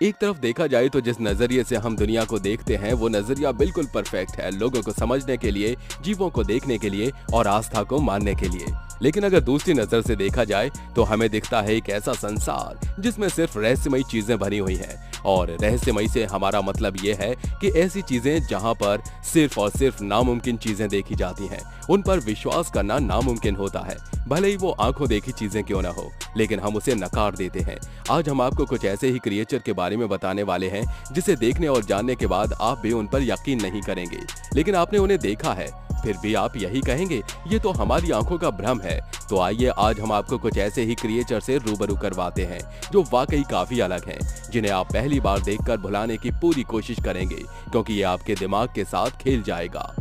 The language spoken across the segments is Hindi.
एक तरफ देखा जाए तो जिस नजरिए से हम दुनिया को देखते हैं वो नजरिया बिल्कुल परफेक्ट है, लोगों को समझने के लिए, जीवों को देखने के लिए और आस्था को मानने के लिए। लेकिन अगर दूसरी नजर से देखा जाए तो हमें दिखता है एक ऐसा संसार जिसमें सिर्फ रहस्यमयी चीजें भरी हुई हैं। और रहस्यमयी से हमारा मतलब ये है कि ऐसी चीजें जहां पर सिर्फ और सिर्फ नामुमकिन चीजें देखी जाती हैं, उन पर विश्वास करना नामुमकिन होता है, भले ही वो आंखों देखी चीजें क्यों ना हो, लेकिन हम उसे नकार देते हैं। आज हम आपको कुछ ऐसे ही क्रिएचर के बारे में बताने वाले हैं जिसे देखने और जानने के बाद आप भी उन पर यकीन नहीं करेंगे, लेकिन आपने उन्हें देखा है फिर भी आप यही कहेंगे ये तो हमारी आंखों का भ्रम है। तो आइए आज हम आपको कुछ ऐसे ही क्रिएचर से रूबरू करवाते हैं जो वाकई काफी अलग हैं, जिन्हें आप पहली बार देखकर भुलाने की पूरी कोशिश करेंगे, क्योंकि ये आपके दिमाग के साथ खेल जाएगा।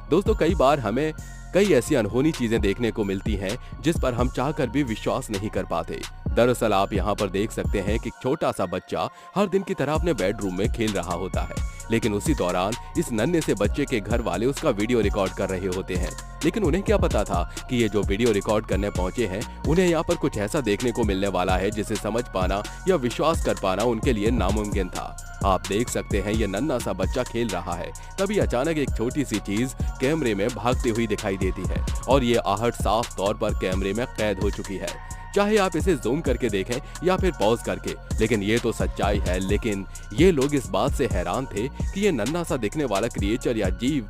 दोस्तों, कई बार हमें कई ऐसी अनहोनी चीजें देखने को मिलती हैं जिस पर हम चाहकर भी विश्वास नहीं कर पाते। दरअसल आप यहाँ पर देख सकते हैं कि छोटा सा बच्चा हर दिन की तरह अपने बेडरूम में खेल रहा होता है, लेकिन उसी दौरान इस नन्हे से बच्चे के घर वाले उसका वीडियो रिकॉर्ड कर रहे होते हैं। लेकिन उन्हें क्या पता था कि ये जो वीडियो रिकॉर्ड करने पहुंचे हैं, उन्हें यहाँ पर कुछ ऐसा देखने को मिलने वाला है जिसे समझ पाना या विश्वास कर पाना उनके लिए नामुमकिन था। आप देख सकते हैं ये नन्हा सा बच्चा खेल रहा है, तभी अचानक एक छोटी सी चीज कैमरे में भागती हुई दिखाई देती है और ये आहट साफ तौर पर कैमरे में कैद हो चुकी है। चाहे आप इसे जूम करके देखें या फिर पॉज करके, लेकिन ये तो सच्चाई है। लेकिन ये लोग इस बात से हैरान थे कि ये नन्हा सा दिखने वाला क्रिएचर या जीव,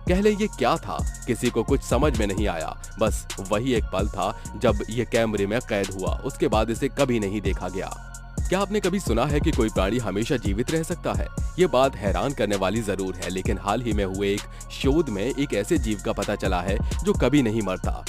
कह ले ये क्या था, किसी को कुछ समझ में नहीं आया। बस वही एक पल था जब ये कैमरे में कैद हुआ, उसके बाद इसे कभी नहीं देखा गया। क्या आपने कभी सुना है कि कोई प्राणी हमेशा जीवित रह सकता है? ये बात हैरान करने वाली जरूर है, लेकिन हाल ही में हुए एक शोध में एक ऐसे जीव का पता चला है जो कभी नहीं मरता।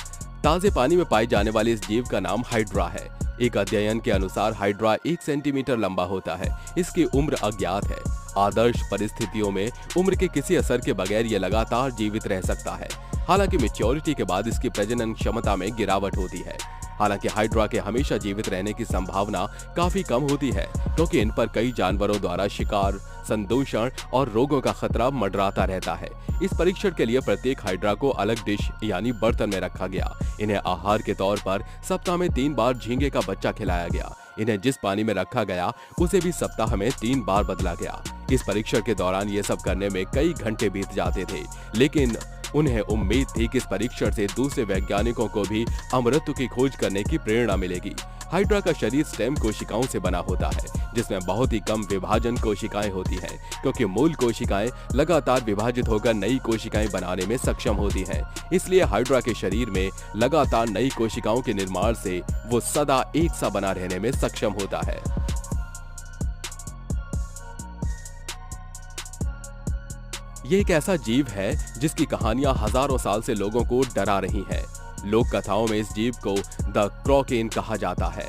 ताजे पानी में पाए जाने वाले इस जीव का नाम हाइड्रा है। एक अध्ययन के अनुसार हाइड्रा 1 सेंटीमीटर लंबा होता है। इसकी उम्र अज्ञात है। आदर्श परिस्थितियों में उम्र के किसी असर के बगैर ये लगातार जीवित रह सकता है। हालांकि मैच्योरिटी के बाद इसकी प्रजनन क्षमता में गिरावट होती है। हालांकि हाइड्रा के हमेशा जीवित रहने की संभावना काफी कम होती है, क्योंकि इन पर कई जानवरों द्वारा शिकार, संदूषण और रोगों का खतरा मंडराता रहता है। इस परीक्षण के लिए प्रत्येक हाइड्रा को अलग डिश यानी बर्तन में रखा गया। इन्हें आहार के तौर पर सप्ताह में 3 बार झींगे का बच्चा खिलाया गया। इन्हें जिस पानी में रखा गया उसे भी सप्ताह में 3 बार बदला गया। इस परीक्षण के दौरान ये सब करने में कई घंटे बीत जाते थे, लेकिन उन्हें उम्मीद थी कि इस परीक्षण से दूसरे वैज्ञानिकों को भी अमृत की खोज करने की प्रेरणा मिलेगी। हाइड्रा का शरीर स्टेम कोशिकाओं से बना होता है, जिसमें बहुत ही कम विभाजन कोशिकाएं होती हैं, क्योंकि मूल कोशिकाएं लगातार विभाजित होकर नई कोशिकाएं बनाने में सक्षम होती हैं। इसलिए हाइड्रा के शरीर में लगातार नई कोशिकाओं के निर्माण से वो सदा एक सा बना रहने में सक्षम होता है। ये एक ऐसा जीव है जिसकी कहानियां हजारों साल से लोगों को डरा रही हैं। लोक कथाओं में इस जीव को द क्रोकेन कहा जाता है।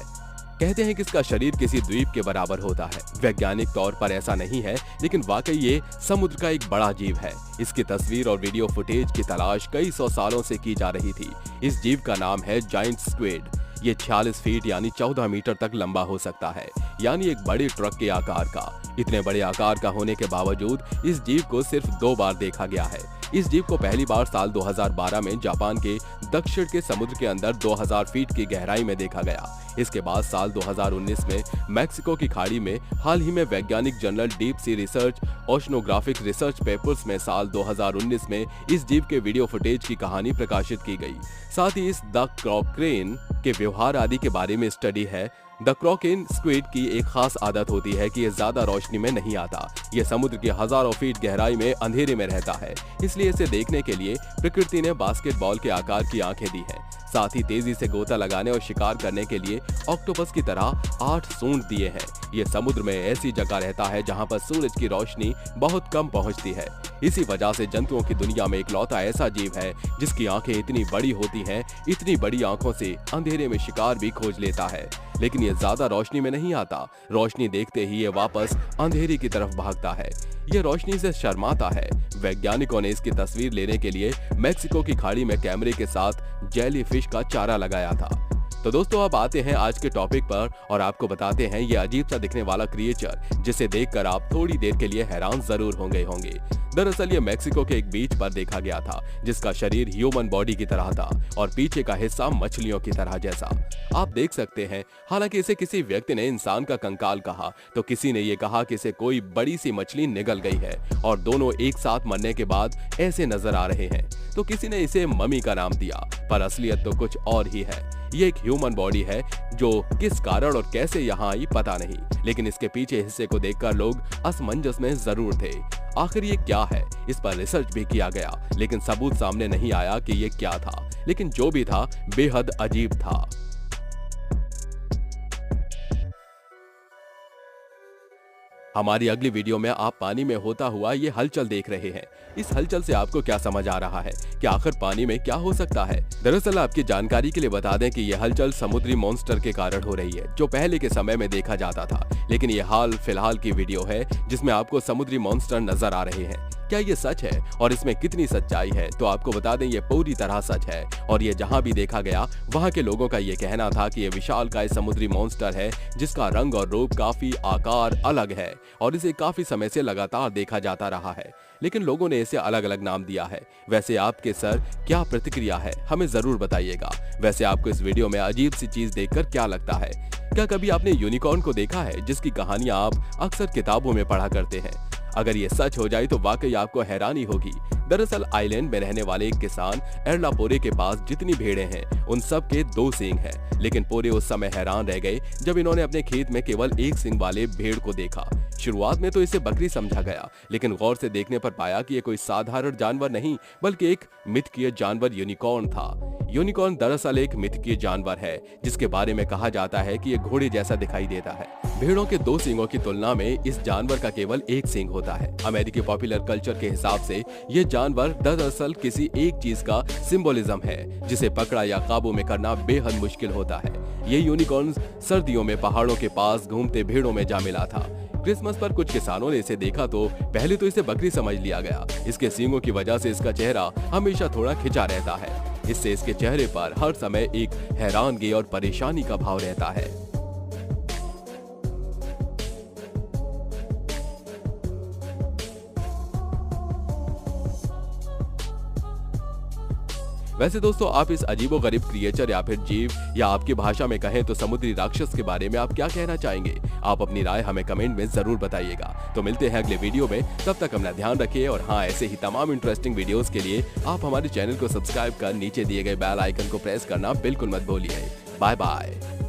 कहते हैं कि इसका शरीर किसी द्वीप के बराबर होता है। वैज्ञानिक तौर पर ऐसा नहीं है, लेकिन वाकई ये समुद्र का एक बड़ा जीव है। इसकी तस्वीर और वीडियो फुटेज की तलाश कई 100 सालों से की जा रही थी। इस जीव का नाम है जायंट स्क्विड। ये 46 फीट यानी 14 मीटर तक लंबा हो सकता है, यानी एक बड़े ट्रक के आकार का। इतने बड़े आकार का होने के बावजूद इस जीव को सिर्फ 2 बार देखा गया है। इस जीव को पहली बार साल 2012 में जापान के दक्षिण के समुद्र के अंदर 2000 फीट की गहराई में देखा गया। इसके बाद साल 2019 में मैक्सिको की खाड़ी में हाल ही में वैज्ञानिक journal deep sea research oceanographic research papers में साल 2019 में इस जीव के वीडियो फुटेज की कहानी प्रकाशित की गई। साथ ही इस द क्रोकेन के व्यवहार आदि के बारे में स्टडी है। द क्रोकेन स्क्विड की एक खास आदत होती है कि ये ज्यादा रोशनी में नहीं आता। ये समुद्र की हजारों फीट गहराई में अंधेरे में रहता है, इसलिए इसे देखने के लिए प्रकृति ने बास्केटबॉल के आकार की आंखें दी हैं। साथ ही तेजी से गोता लगाने और शिकार करने के लिए ऑक्टोपस की तरह 8 सूंड दिए हैं। ये समुद्र में ऐसी जगह रहता है जहां पर सूरज की रोशनी बहुत कम पहुंचती है। इसी वजह से जंतुओं की दुनिया में इकलौता ऐसा जीव है जिसकी आंखें इतनी बड़ी होती हैं। इतनी बड़ी आंखों से अंधेरे में शिकार भी खोज लेता है, लेकिन ये ज्यादा रोशनी में नहीं आता। रोशनी देखते ही ये वापस अंधेरे की तरफ भागता है। ये रोशनी से शर्माता है। वैज्ञानिकों ने इसकी तस्वीर लेने के लिए मैक्सिको की खाड़ी में कैमरे के साथ जेलीफिश का चारा लगाया था। तो दोस्तों, अब आते हैं आज के टॉपिक पर और आपको बताते हैं ये अजीब सा दिखने वाला क्रिएचर जिसे देखकर आप थोड़ी देर के लिए हैरान जरूर होंगे। दरअसल ये मेक्सिको के एक बीच पर देखा गया था, जिसका शरीर ह्यूमन बॉडी की तरह था और पीछे का हिस्सा मछलियों की तरह जैसा। आप देख सकते हैं, हालांकि इसे किसी व्यक्ति ने इंसान का कंकाल कहा, तो किसी ने ये कहा कि इसे कोई बड़ी सी मछली निगल गई है और दोनों एक साथ मरने के बाद ऐसे नजर आ रहे हैं। तो किसी ने इसे मम्मी का नाम दिया, पर असलियत तो कुछ और ही है। ये एक ह्यूमन बॉडी है जो किस कारण और कैसे यहाँ आई पता नहीं, लेकिन इसके पीछे हिस्से को देखकर लोग असमंजस में जरूर थे। आखिर ये क्या है, इस पर रिसर्च भी किया गया, लेकिन सबूत सामने नहीं आया कि ये क्या था। लेकिन जो भी था, बेहद अजीब था। हमारी अगली वीडियो में आप पानी में होता हुआ ये हलचल देख रहे हैं। इस हलचल से आपको क्या समझ आ रहा है कि आखिर पानी में क्या हो सकता है? दरअसल आपकी जानकारी के लिए बता दें कि यह हलचल समुद्री मॉन्स्टर के कारण हो रही है, जो पहले के समय में देखा जाता था। लेकिन ये हाल फिलहाल की वीडियो है जिसमें आपको समुद्री मॉन्स्टर नजर आ रहे हैं। क्या ये सच है और इसमें कितनी सच्चाई है? तो आपको बता दें, ये पूरी तरह सच है और ये जहां भी देखा गया वहां के लोगों का ये कहना था कि ये विशालकाय समुद्री मॉन्स्टर है, जिसका रंग और रूप काफी आकार अलग है और इसे काफी समय से लगातार देखा जाता रहा है, लेकिन लोगों ने इसे अलग अलग नाम दिया है। वैसे आपके सर क्या प्रतिक्रिया है, हमें जरूर बताइएगा। वैसे आपको इस वीडियो में अजीब सी चीज देखकर क्या लगता है? क्या कभी आपने यूनिकॉर्न को देखा है, जिसकी कहानियां आप अक्सर किताबों में पढ़ा करते हैं? अगर ये सच हो जाए तो वाकई आपको हैरानी होगी। दरअसल आइलैंड में रहने वाले एक किसान एर्ला पोरे के पास जितनी भेड़ें हैं, उन सब के 2 सींग हैं। लेकिन पोरे उस समय हैरान रह गए जब इन्होंने अपने खेत में केवल 1 सींग वाले भेड़ को देखा। शुरुआत में तो इसे बकरी समझा गया, लेकिन गौर से देखने पर पाया कि ये कोई साधारण जानवर नहीं, बल्कि एक मिथकीय जानवर यूनिकॉर्न था। यूनिकॉर्न दरअसल एक मिथकीय जानवर है, जिसके बारे में कहा जाता है कि ये घोड़े जैसा दिखाई देता है। भेड़ों के 2 सींगों की तुलना में इस जानवर का केवल 1 सींग होता है। अमेरिकी पॉपुलर कल्चर के हिसाब से ये जानवर दरअसल किसी एक चीज का सिंबोलिज्म है, जिसे पकड़ा या काबू में करना बेहद मुश्किल होता है। ये यूनिकॉर्न सर्दियों में पहाड़ों के पास घूमते भेड़ों में जा मिला था। क्रिसमस पर कुछ किसानों ने इसे देखा तो पहले तो इसे बकरी समझ लिया गया। इसके सींगों की वजह से इसका चेहरा हमेशा थोड़ा खिंचा रहता है। इससे इसके चेहरे पर हर समय एक हैरानगी और परेशानी का भाव रहता है। वैसे दोस्तों, आप इस अजीबोगरीब क्रिएचर या फिर जीव या आपकी भाषा में कहें तो समुद्री राक्षस के बारे में आप क्या कहना चाहेंगे? आप अपनी राय हमें कमेंट में जरूर बताइएगा। तो मिलते हैं अगले वीडियो में, तब तक अपना ध्यान रखिए और हाँ, ऐसे ही तमाम इंटरेस्टिंग वीडियोस के लिए आप हमारे चैनल को सब्सक्राइब कर नीचे दिए गए बेल आइकन को प्रेस करना बिल्कुल मत भूलिए। Bye bye.